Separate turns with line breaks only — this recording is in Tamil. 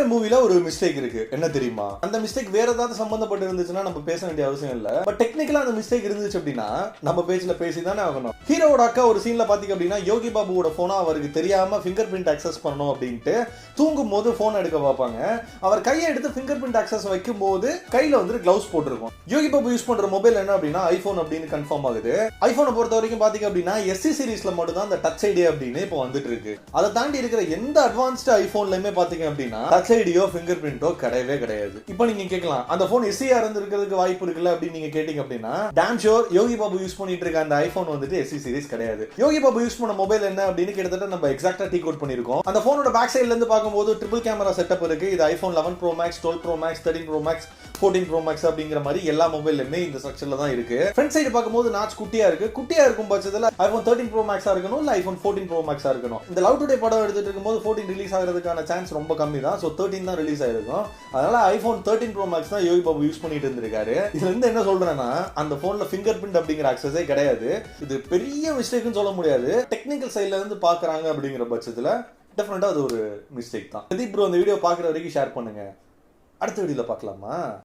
ஸ்பைடர்மேன் மூவில ஒரு மிஸ்டேக் இருக்கு, என்ன தெரியுமா? அந்த மிஸ்டேக் வேற ஏதாவது சம்பந்தப்பட்டு இருந்துச்சுன்னா நம்ம பேச வேண்டிய அவசியம் இல்ல. பட் டெக்னிக்கலா அந்த மிஸ்டேக் இருந்துச்சு அப்படின்னா நம்ம பேஜ்ல பேசிதானே ஆகணும். ஹீரோவோட அக்கா ஒரு சீன்ல பாத்தீங்க அப்படின்னா யோகி பாபுவோட போனை அவருக்கு தெரியாம ஃபிங்கர் பிரிண்ட் அக்சஸ் பண்ணணும் அப்படின்ட்டு தூங்கும் போது போன் எடுக்க பார்ப்பாங்க. அவர் கையை எடுத்து ஃபிங்கர் பிரிண்ட் அக்சஸ் வைக்கும் போது கையில வந்து கிளவுஸ் போட்டிருக்கும். யோகி பாபு யூஸ் பண்ற மொபைல் என்ன அப்படின்னா ஐபோன் அப்படின்னு கன்ஃபார்ம் ஆகுது. ஐபோனை பொறுத்த வரைக்கும் பாத்தீங்க அப்படின்னா எஸ்சி சீரிஸ்ல மட்டும் தான் அந்த டச் ஐடி அப்படின்னு இப்போ வந்துட்டு இருக்கு. அதை தாண்டி இருக்கிற எந்த அட்வான்ஸ்ட் ஐபோன்லயுமே பாத்தீங்க அப்படின்னா டச் ஐடியோ ஃபிங்கர் பிரிண்டோ கிடையவே கிடையாது. இப்போ நீங்க கேட்கலாம், அந்த போன் எஸ்சியா இருந்திருக்கிறதுக்கு வாய்ப்பு இருக்குல்ல அப்படின்னு நீங்க கேட்டீங்க அப்படின்னா Tom sure Yogi Babu use பண்ணிட்டு இருக்க அந்த ஐபோன் வந்துட்டு எஸ்சி சீரிஸ் கிடையாது. யோகி பாபு யூஸ் பண்ண மொபைல் என்ன அப்படின்னு கிட்டத்தட்ட நம்ம எக்ஸாக்ட்டா டீ கோட் பண்ணிருக்கோம். அந்த போனோட பேக் சைடுல இருந்து பார்க்கும்போது ட்ரிபிள் கேமரா செட்டப் இருக்கு. இது iPhone 11 Pro Max, 12 Pro Max, 13 Pro Max, 14 Pro Max அப்படிங்கிற மாதிரி எல்லா மொபைல்லுமே இந்த ஸ்ட்ரக்சர்ல தான் இருக்கு. ஃப்ரண்ட் சைடு பார்க்கும்போது நாட்ச் குட்டியா இருக்கு. குட்டியா இருக்கும் பட்சத்துல ஐபோன் 13 Pro Max இருக்கணும் இல்ல ஐபோன் 14 Pro Max இருக்கணும். இந்த லவ் டுடே படம் எடுத்துட்டு இருக்கும்போது 14 ரிலீஸ் ஆகிறதுக்கான சான்ஸ் ரொம்ப கம்மி தான். சோ 13 தான் ரிலீஸ் ஆயிருக்கும். அதனால ஐபோன் 13 Pro Max தான் யோகி பாபு யூஸ் பண்ணிட்டு இருந்திருக்காரு. இதுல இருந்து என்ன சொல்றேன்னா அந்த போன்ல ஃபிங்கர் பிரிண்ட் அப்படிங்கிற அக்சஸே கிடையாது. இது பெரிய மிஸ்டேக்னு சொல்ல முடியாது. டெக்னிக்கல் சைட்ல இருந்து பாக்குறாங்க அப்படிங்கிற பட்சத்துல டெஃபினட்டா அது ஒரு மிஸ்டேக் தான். பிரதீப் ப்ரோ இந்த வீடியோ பாக்குற வரைக்கும் ஷேர் பண்ணுங்க. அடுத்த வீடியோல பார்க்கலாமா?